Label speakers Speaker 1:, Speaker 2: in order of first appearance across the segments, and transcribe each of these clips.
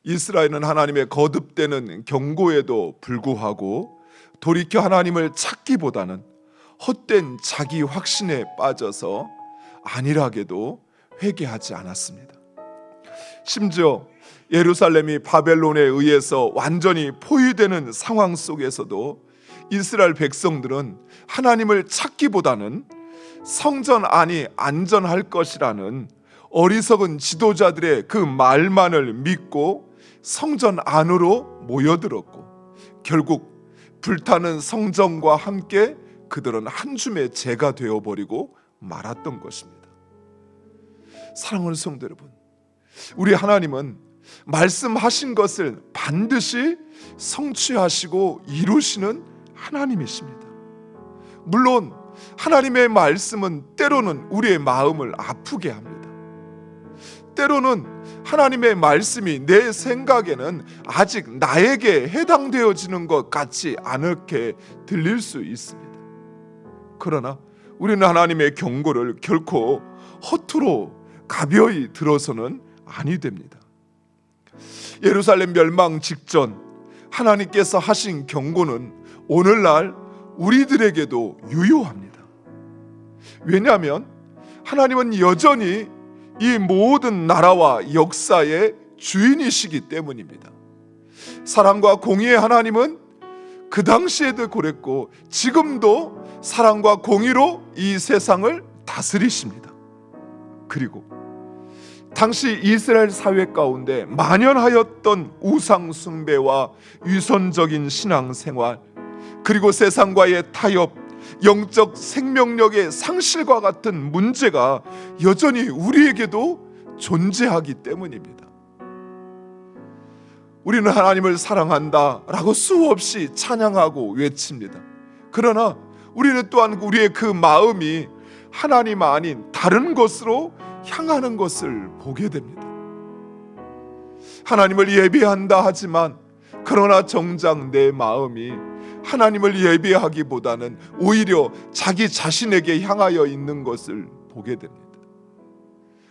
Speaker 1: 이스라엘은 하나님의 거듭되는 경고에도 불구하고 돌이켜 하나님을 찾기보다는 헛된 자기 확신에 빠져서 안일하게도 회개하지 않았습니다. 심지어 예루살렘이 바벨론에 의해서 완전히 포위되는 상황 속에서도 이스라엘 백성들은 하나님을 찾기보다는 성전 안이 안전할 것이라는 어리석은 지도자들의 그 말만을 믿고 성전 안으로 모여들었고, 결국 불타는 성전과 함께 그들은 한 줌의 재가 되어버리고 말았던 것입니다. 사랑하는 성도 여러분, 우리 하나님은 말씀하신 것을 반드시 성취하시고 이루시는 하나님이십니다. 물론 하나님의 말씀은 때로는 우리의 마음을 아프게 합니다. 때로는 하나님의 말씀이 내 생각에는 아직 나에게 해당되어지는 것 같지 않게 들릴 수 있습니다. 그러나 우리는 하나님의 경고를 결코 허투루 가벼이 들어서는 아니 됩니다. 예루살렘 멸망 직전 하나님께서 하신 경고는 오늘날 우리들에게도 유효합니다. 왜냐하면 하나님은 여전히 이 모든 나라와 역사의 주인이시기 때문입니다. 사랑과 공의의 하나님은 그 당시에도 그랬고 지금도 사랑과 공의로 이 세상을 다스리십니다. 그리고 당시 이스라엘 사회 가운데 만연하였던 우상 숭배와 위선적인 신앙생활, 그리고 세상과의 타협, 영적 생명력의 상실과 같은 문제가 여전히 우리에게도 존재하기 때문입니다. 우리는 하나님을 사랑한다라고 수없이 찬양하고 외칩니다. 그러나 우리는 또한 우리의 그 마음이 하나님 아닌 다른 것으로 향하는 것을 보게 됩니다. 하나님을 예배한다 하지만 그러나 정작 내 마음이 하나님을 예배하기보다는 오히려 자기 자신에게 향하여 있는 것을 보게 됩니다.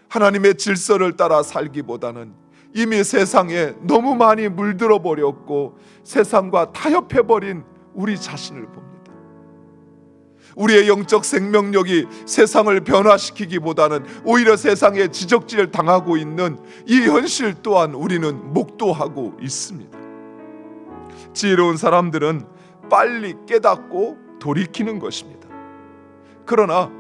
Speaker 1: 하나님의 질서를 따라 살기보다는 이미 세상에 너무 많이 물들어 버렸고 세상과 타협해버린 우리 자신을 봅니다. 우리의 영적 생명력이 세상을 변화시키기보다는 오히려 세상에 지적질 당하고 있는 이 현실 또한 우리는 목도하고 있습니다. 지혜로운 사람들은 빨리 깨닫고 돌이키는 것입니다. 그러나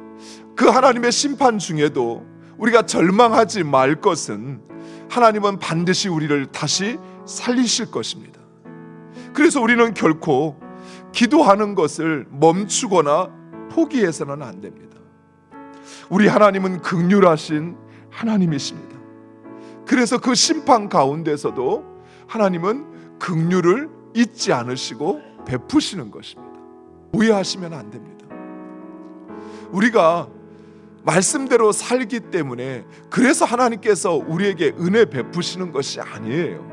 Speaker 1: 그 하나님의 심판 중에도 우리가 절망하지 말 것은 하나님은 반드시 우리를 다시 살리실 것입니다. 그래서 우리는 결코 기도하는 것을 멈추거나 포기해서는 안 됩니다. 우리 하나님은 긍휼하신 하나님이십니다. 그래서 그 심판 가운데서도 하나님은 긍휼을 잊지 않으시고 베푸시는 것입니다. 오해하시면 안 됩니다. 우리가 말씀대로 살기 때문에 그래서 하나님께서 우리에게 은혜 베푸시는 것이 아니에요.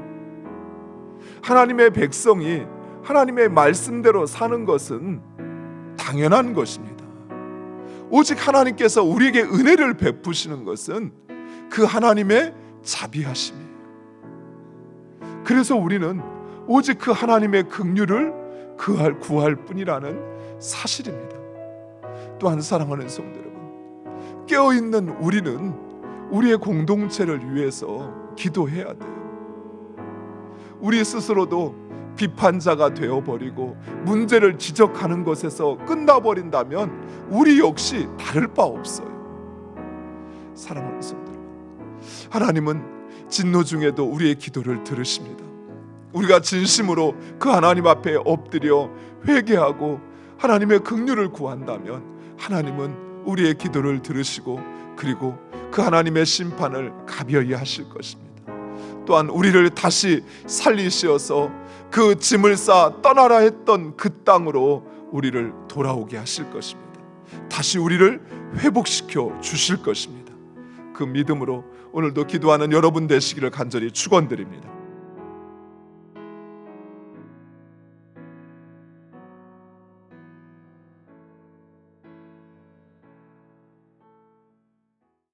Speaker 1: 하나님의 백성이 하나님의 말씀대로 사는 것은 당연한 것입니다. 오직 하나님께서 우리에게 은혜를 베푸시는 것은 그 하나님의 자비하심이에요. 그래서 우리는 오직 그 하나님의 긍휼을 구할 뿐이라는 사실입니다. 또한 사랑하는 성도 여러분, 깨어있는 우리는 우리의 공동체를 위해서 기도해야 돼요. 우리 스스로도 비판자가 되어버리고 문제를 지적하는 것에서 끝나버린다면 우리 역시 다를 바 없어요. 사랑하는 성도 여러분, 하나님은 진노 중에도 우리의 기도를 들으십니다. 우리가 진심으로 그 하나님 앞에 엎드려 회개하고 하나님의 긍휼을 구한다면 하나님은 우리의 기도를 들으시고 그리고 그 하나님의 심판을 가벼이 하실 것입니다. 또한 우리를 다시 살리시어서 그 짐을 쌓아 떠나라 했던 그 땅으로 우리를 돌아오게 하실 것입니다. 다시 우리를 회복시켜 주실 것입니다. 그 믿음으로 오늘도 기도하는 여러분 되시기를 간절히 축원드립니다.